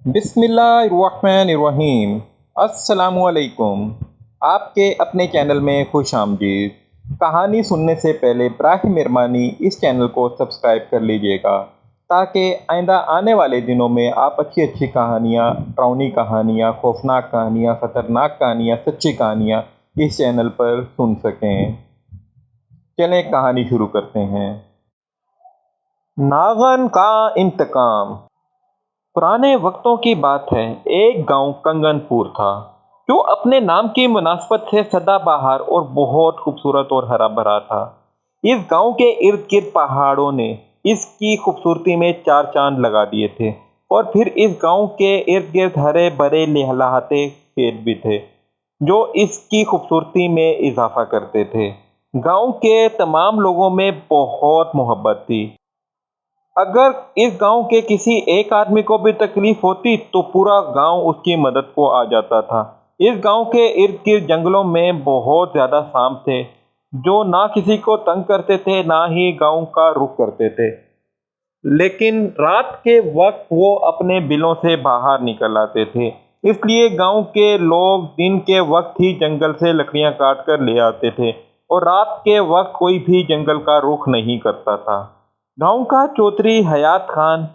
बिस्मिल्लाहिर्रहमानिर्रहीम। अस्सलामुअलैकुम। आपके अपने चैनल में खुश आमदीद। कहानी सुनने से पहले बराह मेहरबानी इस चैनल को सब्सक्राइब कर लीजिएगा ताकि आइंदा आने वाले दिनों में आप अच्छी अच्छी कहानियाँ, डरावनी कहानियाँ, खौफनाक कहानियाँ, ख़तरनाक कहानियाँ, सच्ची कहानियाँ इस चैनल पर सुन सकें। चलें कहानी शुरू करते हैं। नागन का इंतकाम। पुराने वक्तों की बात है। एक गांव कंगनपुर था जो अपने नाम की मुनासबत से सदाबहार और बहुत खूबसूरत और हरा भरा था। इस गांव के इर्द गिर्द पहाड़ों ने इसकी खूबसूरती में चार चांद लगा दिए थे। और फिर इस गांव के इर्द गिर्द हरे भरे लहलहाते खेत भी थे जो इसकी खूबसूरती में इजाफा करते थे। गांव के तमाम लोगों में बहुत मोहब्बत थी। अगर इस गांव के किसी एक आदमी को भी तकलीफ होती तो पूरा गांव उसकी मदद को आ जाता था। इस गांव के इर्द गिर्द जंगलों में बहुत ज्यादा सांप थे जो ना किसी को तंग करते थे ना ही गांव का रुख करते थे। लेकिन रात के वक्त वो अपने बिलों से बाहर निकल आते थे। इसलिए गांव के लोग दिन के वक्त ही जंगल से लकड़ियां काट कर ले आते थे और रात के वक्त कोई भी जंगल का रुख नहीं करता था। गांव का चौधरी हयात खान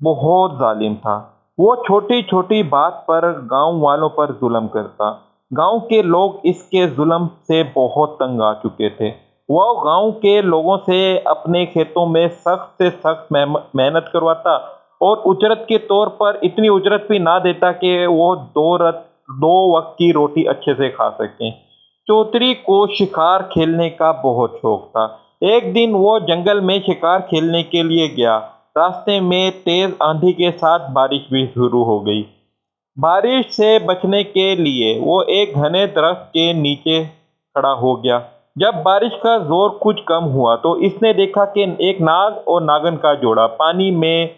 बहुत जालिम था। वो छोटी छोटी बात पर गांव वालों पर जुल्म करता। गांव के लोग इसके जुल्म से बहुत तंग आ चुके थे। वह गांव के लोगों से अपने खेतों में सख्त से सख्त मेहनत करवाता और उजरत के तौर पर इतनी उजरत भी ना देता कि वो दो वक्त की रोटी अच्छे से खा सकें। चौधरी को शिकार खेलने का बहुत शौक था। एक दिन वो जंगल में शिकार खेलने के लिए गया। रास्ते में तेज आंधी के साथ बारिश भी शुरू हो गई। बारिश से बचने के लिए वो एक घने दरख्त के नीचे खड़ा हो गया। जब बारिश का जोर कुछ कम हुआ तो इसने देखा कि एक नाग और नागन का जोड़ा पानी में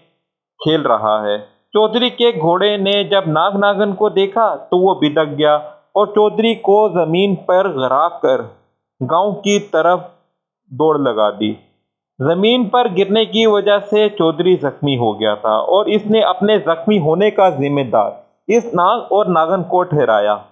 खेल रहा है। चौधरी के घोड़े ने जब नाग नागन को देखा तो वो बिदक गया और चौधरी को जमीन पर गिरा कर गांव की तरफ दौड़ लगा दी। जमीन पर गिरने की वजह से चौधरी जख्मी हो गया था और इसने अपने जख्मी होने का जिम्मेदार इस नाग और नागन को ठहराया।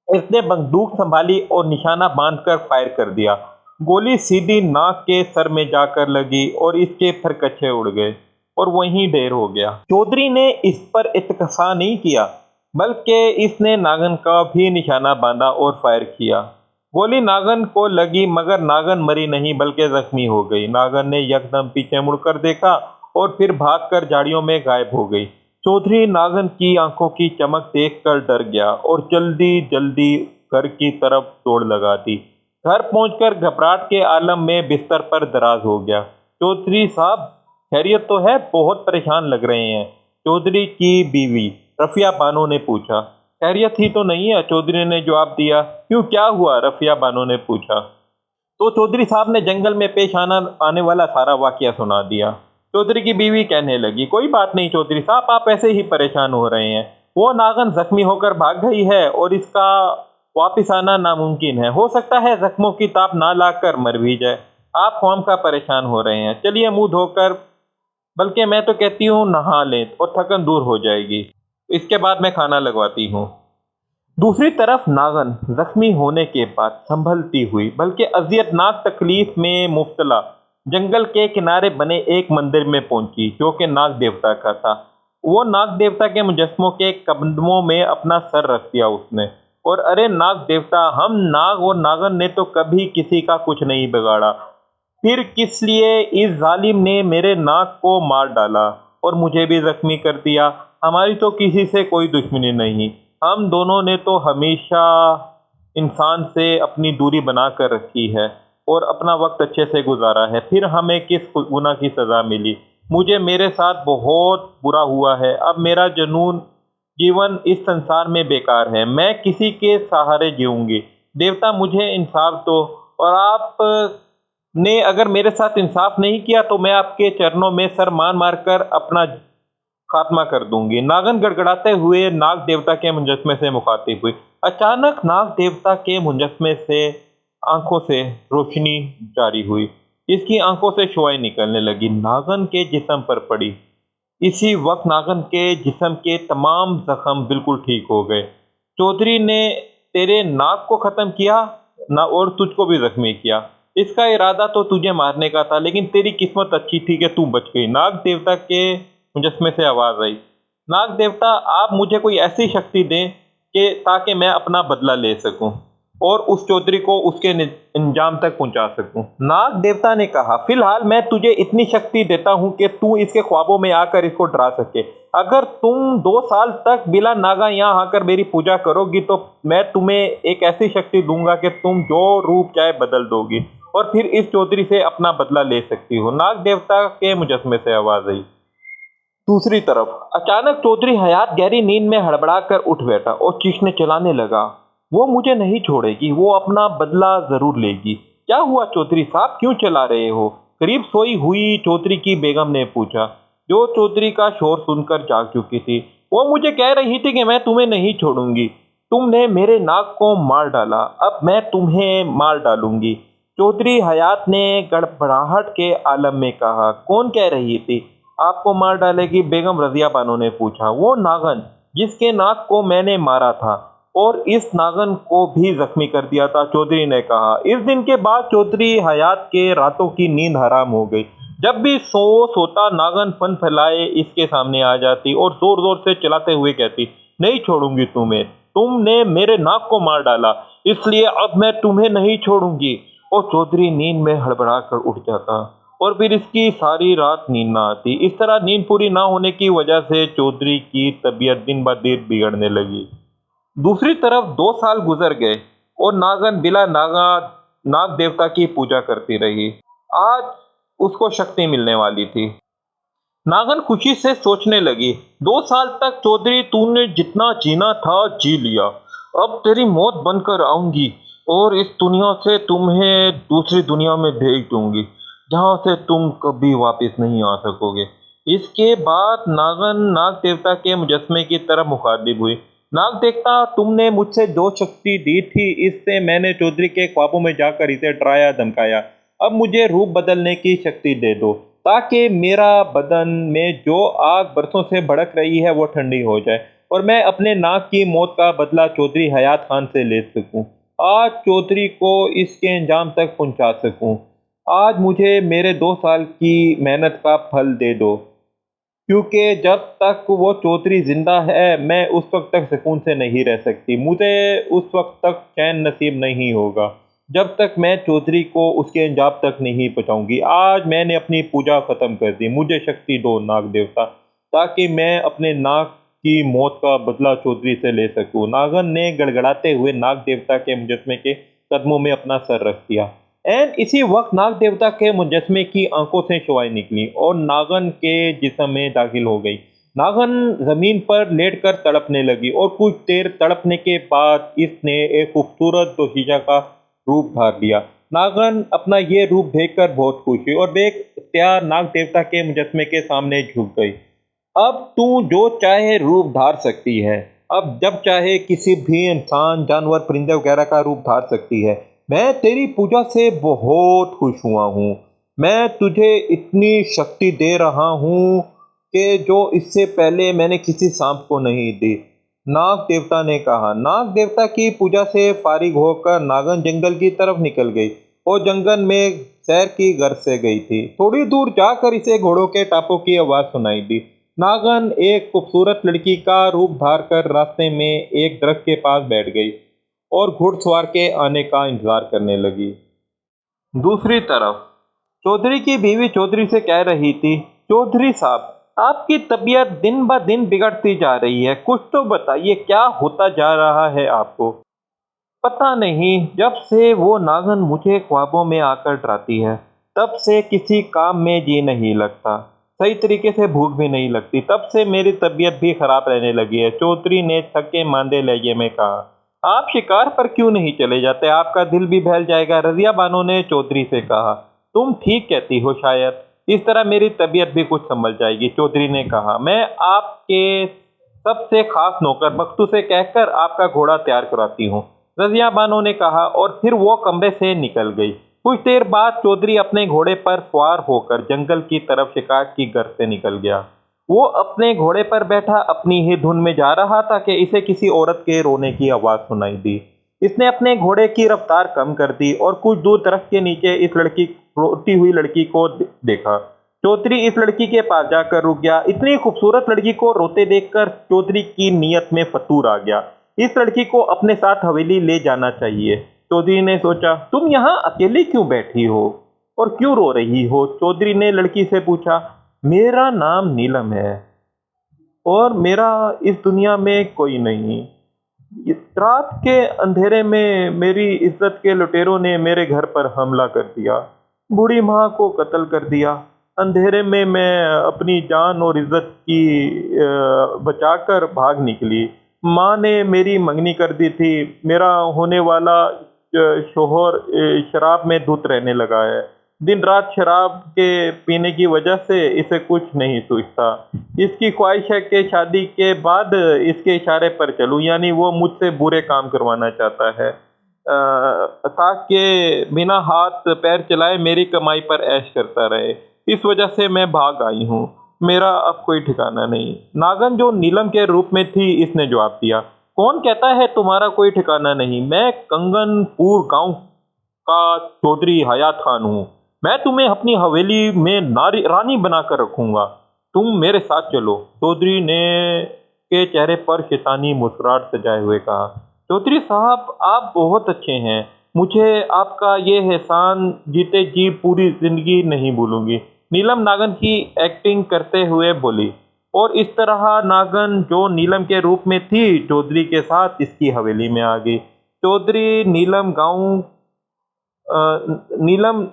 इसने बंदूक संभाली और निशाना बांधकर फायर कर दिया। गोली सीधी नाग के सर में जाकर लगी और इसके फरकच्चे उड़ गए और वहीं ढेर हो गया। चौधरी ने इस पर इत्तेफा नहीं किया बल्कि इसने नागन का भी निशाना बांधा और फायर किया। गोली नागन को लगी मगर नागन मरी नहीं बल्कि जख्मी हो गई। नागन ने यकदम पीछे मुड़कर देखा और फिर भागकर झाड़ियों में गायब हो गई। चौधरी नागन की आंखों की चमक देखकर डर गया और जल्दी जल्दी घर की तरफ दौड़ लगा दी। घर पहुंचकर घबराहट के आलम में बिस्तर पर दराज हो गया। चौधरी साहब खैरियत तो है? बहुत परेशान लग रहे हैं, चौधरी की बीवी रफिया बानो ने पूछा। खैरियत ही तो नहीं है, चौधरी ने जवाब दिया। क्यों, क्या हुआ? रफिया बानो ने पूछा। तो चौधरी साहब ने जंगल में पेश आने वाला सारा वाकया सुना दिया। चौधरी की बीवी कहने लगी, कोई बात नहीं चौधरी साहब, आप ऐसे ही परेशान हो रहे हैं। वो नागन जख्मी होकर भाग गई है और इसका वापिस आना नामुमकिन है। हो सकता है जख्मों की ताप ना लाकर मर भी जाए। आप कौम का परेशान हो रहे हैं, चलिए मुंह धोकर, बल्कि मैं तो कहती हूँ नहा लें और थकन दूर हो जाएगी। इसके बाद मैं खाना लगवाती हूँ। दूसरी तरफ नागन जख्मी होने के बाद संभलती हुई बल्कि अजियतनाक तकलीफ में मुब्तला जंगल के किनारे बने एक मंदिर में पहुंची जो कि नाग देवता का था। वो नाग देवता के मुजस्मों के कदमों में अपना सर रख दिया उसने। और अरे नाग देवता, हम नाग और नागन ने तो कभी किसी का कुछ नहीं बिगाड़ा, फिर किस लिए इस जालिम ने मेरे नाग को मार डाला और मुझे भी जख्मी कर दिया? हमारी तो किसी से कोई दुश्मनी नहीं। हम दोनों ने तो हमेशा इंसान से अपनी दूरी बना कर रखी है और अपना वक्त अच्छे से गुजारा है, फिर हमें किस गुनाह की सज़ा मिली? मुझे मेरे साथ बहुत बुरा हुआ है। अब मेरा जनून जीवन इस संसार में बेकार है। मैं किसी के सहारे जीऊंगी। देवता मुझे इंसाफ दो। और आप ने अगर मेरे साथ इंसाफ नहीं किया तो मैं आपके चरणों में सर मार मार कर अपना खात्मा कर दूंगी। नागन गड़गड़ाते हुए नाग देवता के मुजस्मे से मुखातिब हुई। अचानक नाग देवता के मुजस्मे से आंखों से रोशनी जारी हुई। इसकी आंखों से शुआएं निकलने लगी, नागन के जिस्म पर पड़ी। इसी वक्त नागन के जिस्म के तमाम जख्म बिल्कुल ठीक हो गए। चौधरी ने तेरे नाक को ख़त्म किया ना और तुझको भी ज़ख्मी किया। इसका इरादा तो तुझे मारने का था, लेकिन तेरी किस्मत अच्छी थी कि तू बच गई। नाग देवता के मुजस्मे से आवाज़ आई, नाग देवता आप मुझे कोई ऐसी शक्ति दें कि ताकि मैं अपना बदला ले सकूं और उस चौधरी को उसके अंजाम तक पहुंचा सकूं। नाग देवता ने कहा, फिलहाल मैं तुझे इतनी शक्ति देता हूं कि तू इसके ख्वाबों में आकर इसको डरा सके। अगर तुम 2 साल तक बिला नागा यहाँ आकर मेरी पूजा करोगी तो मैं तुम्हें एक ऐसी शक्ति दूंगा कि तुम जो रूप चाहे बदल दोगी और फिर इस चौधरी से अपना बदला ले सकती हो। नाग देवता के मुजस्मे से आवाज आई। दूसरी तरफ अचानक चौधरी हयात गहरी नींद में हड़बड़ाकर उठ बैठा और चीखने चिल्लाने लगा, वो मुझे नहीं छोड़ेगी, वो अपना बदला जरूर लेगी। क्या हुआ चौधरी साहब, क्यों चिल्ला रहे हो? करीब सोई हुई चौधरी की बेगम ने पूछा, जो चौधरी का शोर सुनकर जाग चुकी थी। वो मुझे कह रही थी कि मैं तुम्हें नहीं छोड़ूंगी। तुमने मेरे नाक को मार डाला, अब मैं तुम्हें मार डालूंगी। चौधरी हयात ने गड़बड़ाहट के आलम में कहा, कौन कह रही थी? आपको मार डालेगी? बेगम रजिया बानो ने पूछा। वो नागन जिसके नाक को मैंने मारा था और इस नागन को भी जख्मी कर दिया था, चौधरी ने कहा। इस दिन के बाद चौधरी हयात के रातों की नींद हराम हो गई। जब भी सोता नागन फन फैलाए इसके सामने आ जाती और जोर जोर से चिल्लाते हुए कहती, नहीं छोड़ूंगी तुम्हें, तुमने मेरे नाक को मार डाला, इसलिए अब मैं तुम्हें नहीं छोड़ूंगी। और चौधरी नींद में हड़बड़ा कर उठ जाता और फिर इसकी सारी रात नींद ना आती। इस तरह नींद पूरी ना होने की वजह से चौधरी की तबीयत दिन ब दिन बिगड़ने लगी। दूसरी तरफ 2 साल गुजर गए और नागन बिला नागा नाग देवता की पूजा करती रही। आज उसको शक्ति मिलने वाली थी। नागन खुशी से सोचने लगी, 2 साल तक चौधरी तूने जितना जीना था जी लिया, अब तेरी मौत बनकर आऊंगी और इस दुनिया से तुम्हें दूसरी दुनिया में भेज दूंगी जहां से तुम कभी वापस नहीं आ सकोगे। इसके बाद नागन नाग देवता के मुजस्मे की तरफ मुखातिब हुई। नाग देवता, तुमने मुझसे जो शक्ति दी थी इससे मैंने चौधरी के ख्वाबों में जाकर इसे डराया धमकाया। अब मुझे रूप बदलने की शक्ति दे दो ताकि मेरा बदन में जो आग बरसों से भड़क रही है वो ठंडी हो जाए और मैं अपने नाक की मौत का बदला चौधरी हयात खान से ले सकूं। आज चौधरी को इसके अंजाम तक पहुंचा सकूं। आज मुझे मेरे 2 साल की मेहनत का फल दे दो, क्योंकि जब तक वो चौधरी जिंदा है मैं उस वक्त तक सुकून से नहीं रह सकती। मुझे उस वक्त तक चैन नसीब नहीं होगा जब तक मैं चौधरी को उसके अंजाम तक नहीं पहुंचाऊंगी। आज मैंने अपनी पूजा खत्म कर दी, मुझे शक्ति दो नाग देवता, ताकि मैं अपने नाग की मौत का बदला चौधरी से ले सकूं। नागन ने गड़गड़ाते हुए नाग देवता के मुजस्मे के कदमों में अपना सर रख दिया। एन इसी वक्त नाग देवता के मुजस्मे की आंखों से शुआएं निकली और नागन के जिस्म में दाखिल हो गई। नागन जमीन पर लेटकर तड़पने लगी और कुछ देर तड़पने के बाद इसने एक खूबसूरत दोशीजा का रूप धार लिया। नागन अपना ये रूप देखकर बहुत खुश हुई और बेख्तियार नाग देवता के मुजस्मे के सामने झुक गई। अब तू जो चाहे रूप धार सकती है, अब जब चाहे किसी भी इंसान, जानवर, परिंदे वगैरह का रूप धार सकती है। मैं तेरी पूजा से बहुत खुश हुआ हूँ। मैं तुझे इतनी शक्ति दे रहा हूँ कि जो इससे पहले मैंने किसी सांप को नहीं दी। नाग देवता ने कहा। नाग देवता की पूजा से फारिग होकर नागन जंगल की तरफ निकल गई और जंगल में सैर की गर्ज से गई थी। थोड़ी दूर जाकर इसे घोड़ों के टापों की आवाज़ सुनाई दी। नागन एक खूबसूरत लड़की का रूप धार कर रास्ते में एक दरख्त के पास बैठ गई और घुड़सवार के आने का इंतजार करने लगी। दूसरी तरफ चौधरी की बीवी चौधरी से कह रही थी, चौधरी साहब, आपकी तबीयत दिन ब दिन बिगड़ती जा रही है, कुछ तो बताइए क्या होता जा रहा है आपको? पता नहीं, जब से वो नागन मुझे ख्वाबों में आकर डराती है तब से किसी काम में जी नहीं लगता, सही तरीके से भूख भी नहीं लगती, तब से मेरी तबीयत भी खराब रहने लगी है। चौधरी ने थके मांदे लहजे में कहा। आप शिकार पर क्यों नहीं चले जाते, आपका दिल भी बहल जाएगा, रजिया बानो ने चौधरी से कहा। तुम ठीक कहती हो, शायद इस तरह मेरी तबीयत भी कुछ संभल जाएगी, चौधरी ने कहा। मैं आपके सबसे खास नौकर बख्तू से कहकर आपका घोड़ा तैयार कराती हूँ, रजिया बानो ने कहा और फिर वो कमरे से निकल गई। कुछ देर बाद चौधरी अपने घोड़े पर सवार होकर जंगल की तरफ शिकार की गर्द से निकल गया। वो अपने घोड़े पर बैठा अपनी ही धुन में जा रहा था कि इसे किसी औरत के रोने की आवाज़ सुनाई दी। इसने अपने घोड़े की रफ्तार कम कर दी और कुछ दूर दरख्त के नीचे इस लड़की रोती हुई लड़की को देखा। चौधरी इस लड़की के पास जाकर रुक गया। इतनी खूबसूरत लड़की को रोते देखकर चौधरी की नीयत में फतूर आ गया। इस लड़की को अपने साथ हवेली ले जाना चाहिए। चौधरी ने सोचा, तुम यहाँ अकेली क्यों बैठी हो और क्यों रो रही हो? चौधरी ने लड़की से पूछा। मेरा नाम नीलम है और मेरा इस दुनिया में कोई नहीं। इस रात के अंधेरे में मेरी इज्जत के लुटेरों ने मेरे घर पर हमला कर दिया। बूढ़ी माँ को कत्ल कर दिया। अंधेरे में मैं अपनी जान और इज्जत की बचाकर भाग निकली। माँ ने मेरी मंगनी कर दी थी। मेरा होने वाला शोहर शराब में धुत रहने लगा है। दिन रात शराब के पीने की वजह से इसे कुछ नहीं सूझता। इसकी ख्वाहिश है कि शादी के बाद इसके इशारे पर चलूं, यानी वो मुझसे बुरे काम करवाना चाहता है ताकि बिना हाथ पैर चलाए मेरी कमाई पर ऐश करता रहे। इस वजह से मैं भाग आई हूँ। मेरा अब कोई ठिकाना नहीं। नागन जो नीलम के रूप में थी, इसने जवाब दिया, कौन कहता है तुम्हारा कोई ठिकाना नहीं? मैं कंगनपुर गांव का चौधरी हयात खान हूँ। मैं तुम्हें अपनी हवेली में नारी रानी बनाकर रखूंगा। तुम मेरे साथ चलो। चौधरी ने के चेहरे पर शैतानी मुस्कुराहट सजाए हुए कहा। चौधरी साहब, आप बहुत अच्छे हैं। मुझे आपका ये एहसान जीते जी पूरी जिंदगी नहीं भूलूंगी। नीलम नागन की एक्टिंग करते हुए बोली। और इस तरह नागन जो नीलम के रूप में थी, चौधरी के साथ इसकी हवेली में आ गई। चौधरी नीलम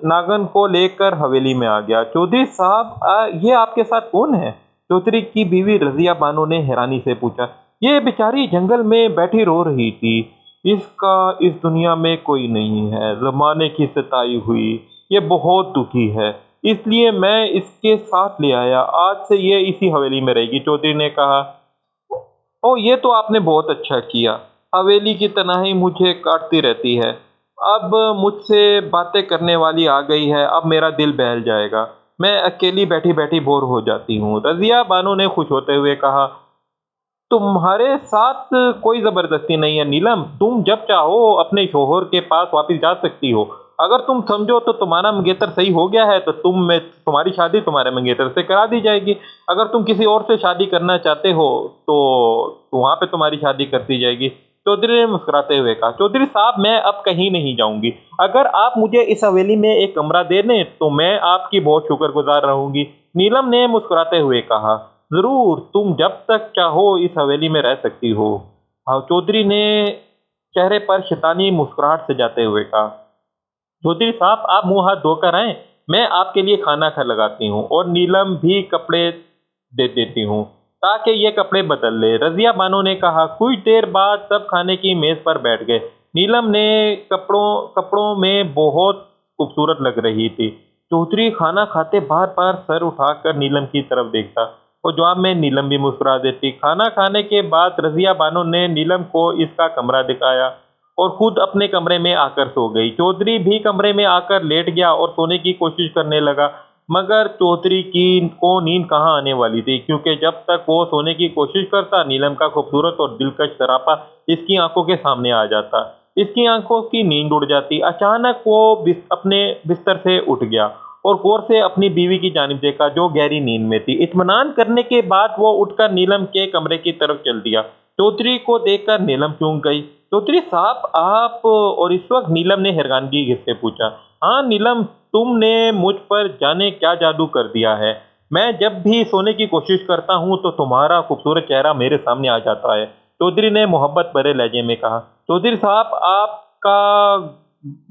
नागन को लेकर हवेली में आ गया। चौधरी साहब, ये आपके साथ कौन है? चौधरी की बीवी रजिया बानो ने हैरानी से पूछा। ये बेचारी जंगल में बैठी रो रही थी। इसका इस दुनिया में कोई नहीं है। जमाने की सताई हुई ये बहुत दुखी है, इसलिए मैं इसके साथ ले आया। आज से ये इसी हवेली में रहेगी। चौधरी ने कहा। ओ, ये तो आपने बहुत अच्छा किया। हवेली की तन्हाई मुझे काटती रहती है। अब मुझसे बातें करने वाली आ गई है। अब मेरा दिल बहल जाएगा। मैं अकेली बैठी बैठी बोर हो जाती हूँ। रजिया बानो ने खुश होते हुए कहा। तुम्हारे साथ कोई जबरदस्ती नहीं है नीलम। तुम जब चाहो अपने शोहर के पास वापस जा सकती हो। अगर तुम समझो तो तुम्हारा मंगेतर सही हो गया है तो तुम्हारी शादी तुम्हारे मंगेतर से करा दी जाएगी। अगर तुम किसी और से शादी करना चाहते हो तो वहां पे तुम्हारी शादी कर दी जाएगी। चौधरी ने मुस्कुराते हुए कहा। चौधरी साहब, मैं अब कहीं नहीं जाऊंगी। अगर आप मुझे इस हवेली में एक कमरा दे दें तो मैं आपकी बहुत शुक्रगुजार रहूंगी। नीलम ने मुस्कुराते हुए कहा। जरूर, तुम जब तक चाहो इस हवेली में रह सकती हो। हाँ, चौधरी ने चेहरे पर शैतानी मुस्कुराहट सजाते हुए कहा। चौधरी साहब, आप मुंह हाथ धोकर आए। मैं आपके लिए खाना खा लगाती हूँ और नीलम भी कपड़े दे देती हूँ ताकि ये कपड़े बदल ले। रजिया बानो ने कहा। कुछ देर बाद सब खाने की मेज पर बैठ गए। नीलम ने कपड़ों कपड़ों में बहुत खूबसूरत लग रही थी। चौधरी खाना खाते बार बार सर उठाकर नीलम की तरफ देखता और जवाब में नीलम भी मुस्कुरा देती। खाना खाने के बाद रजिया बानो ने नीलम को इसका कमरा दिखाया और खुद अपने कमरे में आकर सो गई। चौधरी भी कमरे में आकर लेट गया और सोने की कोशिश करने लगा, मगर चौधरी की को नींद कहाँ आने वाली थी, क्योंकि जब तक वो सोने की कोशिश करता, नीलम का खूबसूरत और दिलकश सरापा इसकी आंखों के सामने आ जाता। इसकी आंखों की नींद उड़ जाती। अचानक वो अपने बिस्तर से उठ गया और गौर से अपनी बीवी की जानिब देखा, जो गहरी नींद में थी। इत्मीनान करने के बाद वो उठकर नीलम के कमरे की तरफ चल दिया। चौधरी को देखकर नीलम चूक गई। चौधरी साहब, आप? और इस वक्त नीलम ने हैरानगी से पूछा। हाँ नीलम, तुमने मुझ पर जाने क्या जादू कर दिया है। मैं जब भी सोने की कोशिश करता हूँ तो तुम्हारा खूबसूरत चेहरा मेरे सामने आ जाता है। चौधरी ने मोहब्बत भरे लहजे में कहा। चौधरी साहब, आपका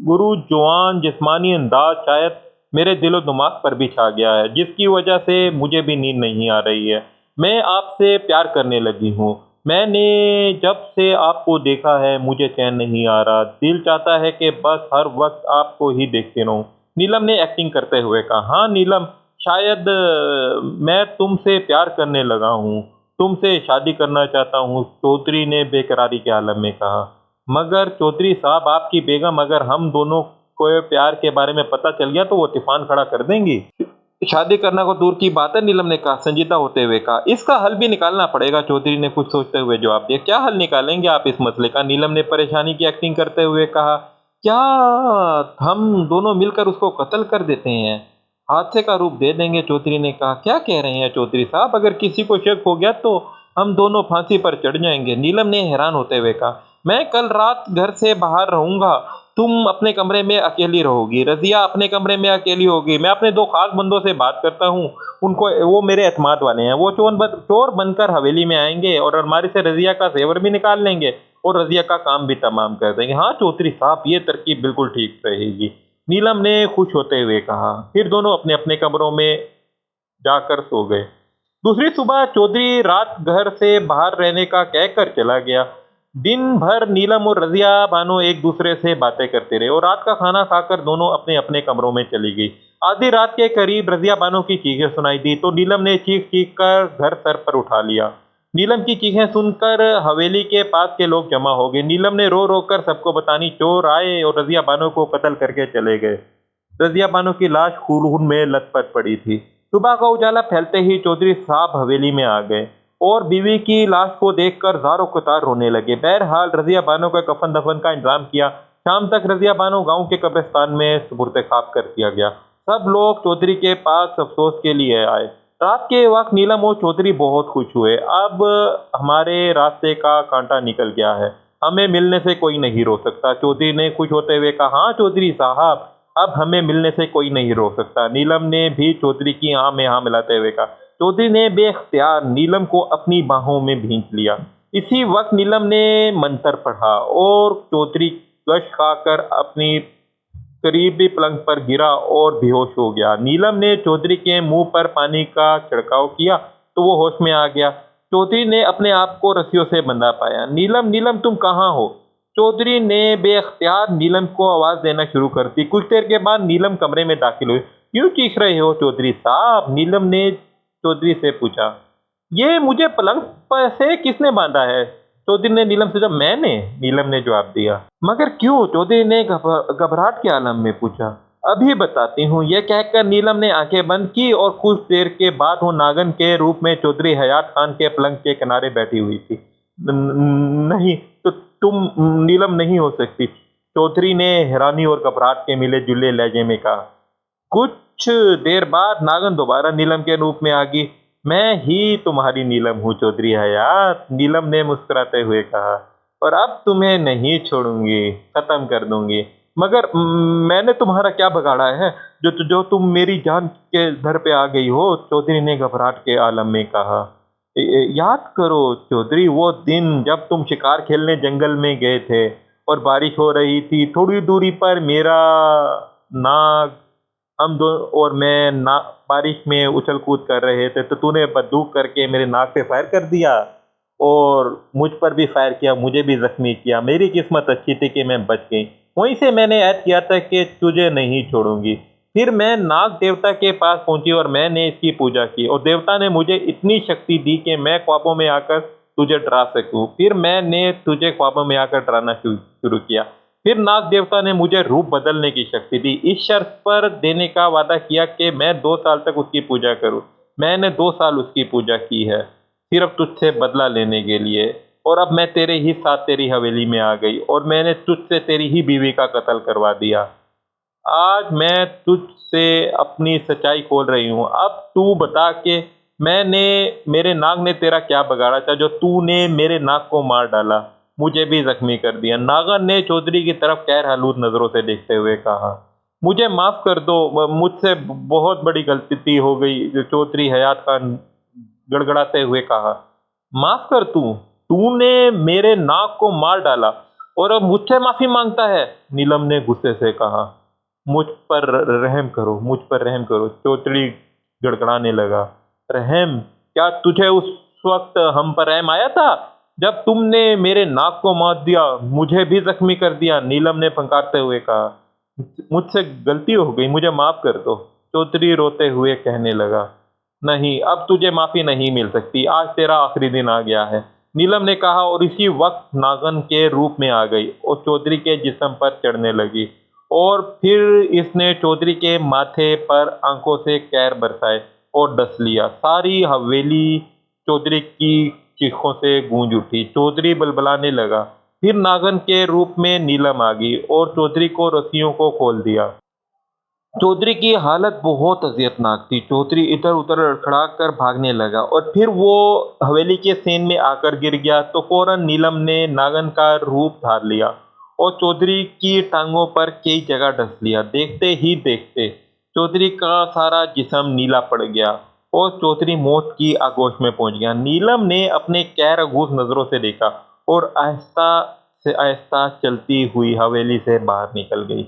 गुरु जवान जिस्मानी अंदाज शायद मेरे दिलो दिमाग पर भी छा गया है, जिसकी वजह से मुझे भी नींद नहीं आ रही है। मैं आपसे प्यार करने लगी हूँ। मैंने जब से आपको देखा है मुझे चैन नहीं आ रहा। दिल चाहता है कि बस हर वक्त आपको ही देखते रहूं। नीलम ने एक्टिंग करते हुए कहा। हाँ नीलम, शायद मैं तुमसे प्यार करने लगा हूँ। तुमसे शादी करना चाहता हूँ। चौधरी ने बेकरारी के आलम में कहा। मगर चौधरी साहब, आपकी बेगम अगर हम दोनों को प्यार के बारे में पता चल गया तो वो तूफान खड़ा कर देंगी। शादी करना को दूर की बात है, नीलम ने कहा, संजीदा होते हुए कहा। इसका हल भी निकालना पड़ेगा, चौधरी ने कुछ सोचते हुए जवाब दिया। क्या हल निकालेंगे आप इस मसले का? नीलम ने परेशानी की एक्टिंग करते हुए कहा। क्या हम दोनों मिलकर उसको कत्ल कर देते हैं? हादसे का रूप दे देंगे, चौधरी ने कहा। क्या कह रहे हैं चौधरी साहब? अगर किसी को शक हो गया तो हम दोनों फांसी पर चढ़ जाएंगे, नीलम ने हैरान होते हुए कहा। मैं कल रात घर से बाहर रहूंगा, तुम अपने कमरे में अकेली रहोगी, रज़िया अपने कमरे में अकेली होगी। मैं अपने दो खास बंदों से बात करता हूँ, उनको वो मेरे एतमाद वाले हैं। वो चोर बनकर हवेली में आएंगे और अलमारी से रज़िया का ज़ेवर भी निकाल लेंगे और रज़िया का काम भी तमाम कर देंगे। हाँ चौधरी साहब, ये तरकीब बिल्कुल ठीक रहेगी, नीलम ने खुश होते हुए कहा। फिर दोनों अपने अपने कमरों में जाकर सो गए। दूसरी सुबह चौधरी रात घर से बाहर रहने का कहकर चला गया। दिन भर नीलम और रज़िया बानो एक दूसरे से बातें करते रहे और रात का खाना खाकर दोनों अपने अपने कमरों में चली गई। आधी रात के करीब रज़िया बानो की चीखें सुनाई दी तो नीलम ने चीख चीख कर घर सर पर उठा लिया। नीलम की चीखें सुनकर हवेली के पास के लोग जमा हो गए। नीलम ने रो रो कर सबको बतानी, चोर आए और रज़िया बानो को कत्ल करके चले गए। रज़िया बानो की लाश खून में लथपथ पड़ी थी। सुबह का उजाला फैलते ही चौधरी साहब हवेली में आ गए और बीवी की लाश को देखकर ज़ारो कतार रोने लगे। बहरहाल रज़िया बानो का कफन दफन का इंतजाम किया। शाम तक रज़िया बानो गांव के कब्रिस्तान में सुपुर्द खाक कर दिया गया। सब लोग चौधरी के पास अफसोस के लिए आए। रात के वक्त नीलम और चौधरी बहुत खुश हुए। अब हमारे रास्ते का कांटा निकल गया है, हमें मिलने से कोई नहीं रोक सकता, चौधरी ने खुश होते हुए कहा। हाँ चौधरी साहब, अब हमें मिलने से कोई नहीं रोक सकता, नीलम ने भी चौधरी की हाँ में हाँ मिलाते हुए कहा। चौधरी ने बेख्तियार नीलम को अपनी बाहों में भींच लिया। इसी वक्त नीलम ने मंत्र पढ़ा और चौधरी गश खाकर अपनी करीबी पलंग पर गिरा और बेहोश हो गया। नीलम ने चौधरी के मुंह पर पानी का छिड़काव किया तो वो होश में आ गया। चौधरी ने अपने आप को रस्सियों से बंधा पाया। नीलम, नीलम तुम कहाँ हो? चौधरी ने बेख्तियार नीलम को आवाज देना शुरू कर दी। कुछ देर के बाद नीलम कमरे में दाखिल हुई। क्यों चीख रहे हो चौधरी साहब? नीलम ने चौधरी से पूछा। ये मुझे पलंग पर से किसने बांधा है? चौधरी ने नीलम से जब मैंने, नीलम ने जवाब दिया। मगर क्यों? चौधरी ने घबराहट के आलम में पूछा। अभी बताती हूँ, यह कहकर नीलम ने आंखें बंद की और कुछ देर के बाद वो नागन के रूप में चौधरी हयात खान के पलंग के किनारे बैठी हुई थी। नहीं तो तुम नीलम नहीं हो सकती, चौधरी ने हैरानी और घबराहट के मिले जुले लहजे में कहा। कुछ देर बाद नागन दोबारा नीलम के रूप में आ गई। मैं ही तुम्हारी नीलम हूँ चौधरी हयात, नीलम ने मुस्कुराते हुए कहा, और अब तुम्हें नहीं छोड़ूंगी, खत्म कर दूंगी। मगर मैंने तुम्हारा क्या बिगाड़ा है जो तुम मेरी जान के दर पे आ गई हो? चौधरी ने घबराहट के आलम में कहा। याद करो चौधरी, वो दिन जब तुम शिकार खेलने जंगल में गए थे और बारिश हो रही थी। थोड़ी दूरी पर मेरा नाग, हम दो और मैं ना बारिश में उछल कूद कर रहे थे तो तूने बंदूक करके मेरे नाक पे फायर कर दिया और मुझ पर भी फायर किया, मुझे भी जख्मी किया। मेरी किस्मत अच्छी थी कि मैं बच गई। वहीं से मैंने ऐद किया था कि तुझे नहीं छोड़ूंगी। फिर मैं नाग देवता के पास पहुंची और मैंने इसकी पूजा की और देवता ने मुझे इतनी शक्ति दी कि मैं ख्वाबों में आकर तुझे डरा सकूं। फिर मैंने तुझे ख्वाबों में आकर डराना शुरू किया। फिर नाग देवता ने मुझे रूप बदलने की शक्ति दी, इस शर्त पर देने का वादा किया कि मैं 2 साल तक उसकी पूजा करूं। मैंने 2 साल उसकी पूजा की है, सिर्फ तुझसे बदला लेने के लिए। और अब मैं तेरे ही साथ तेरी हवेली में आ गई और मैंने तुझसे तेरी ही बीवी का कत्ल करवा दिया। आज मैं तुझसे अपनी सच्चाई खोल रही हूँ। अब तू बता के मैंने, मेरे नाग ने तेरा क्या बिगाड़ा था जो तूने मेरे नाग को मार डाला, मुझे भी जख्मी कर दिया। नागन ने चौधरी की तरफ गैर हालूद नजरों से देखते हुए कहा। मुझे माफ कर दो, मुझसे बहुत बड़ी गलती हो गई, चौधरी हयात खान गड़गड़ाते हुए कहा। माफ कर तूने मेरे नाग को मार डाला और अब मुझसे माफी मांगता है? नीलम ने गुस्से से कहा। मुझ पर रहम करो, मुझ पर रहम करो, चौधरी गड़गड़ाने लगा। रहम? क्या तुझे उस वक्त हम पर रहम आया था जब तुमने मेरे नाक को मार दिया, मुझे भी जख्मी कर दिया? नीलम ने फंकारते हुए कहा। मुझसे गलती हो गई, मुझे माफ कर दो, चौधरी रोते हुए कहने लगा। नहीं, अब तुझे माफी नहीं मिल सकती, आज तेरा आखिरी दिन आ गया है, नीलम ने कहा और इसी वक्त नागन के रूप में आ गई और चौधरी के जिस्म पर चढ़ने लगी और फिर इसने चौधरी के माथे पर आंखों से कहर बरसाए और डस लिया। सारी हवेली चौधरी की चीखों से गूंज उठी। चौधरी बलबलाने लगा। फिर नागन के रूप में नीलम आ गई और चौधरी को रस्सियों को खोल दिया। चौधरी की हालत बहुत अजियतनाक थी। चौधरी इधर उधर लड़खड़ा कर भागने लगा और फिर वो हवेली के सेन में आकर गिर गया तो फौरन नीलम ने नागन का रूप धार लिया और चौधरी की टांगों पर कई जगह डस लिया। देखते ही देखते चौधरी का सारा जिस्म नीला पड़ गया और चौधरी मौत की आगोश में पहुंच गया। नीलम ने अपने कैरगूस नजरों से देखा और आहिस्ता से आहिस्ता चलती हुई हवेली से बाहर निकल गई।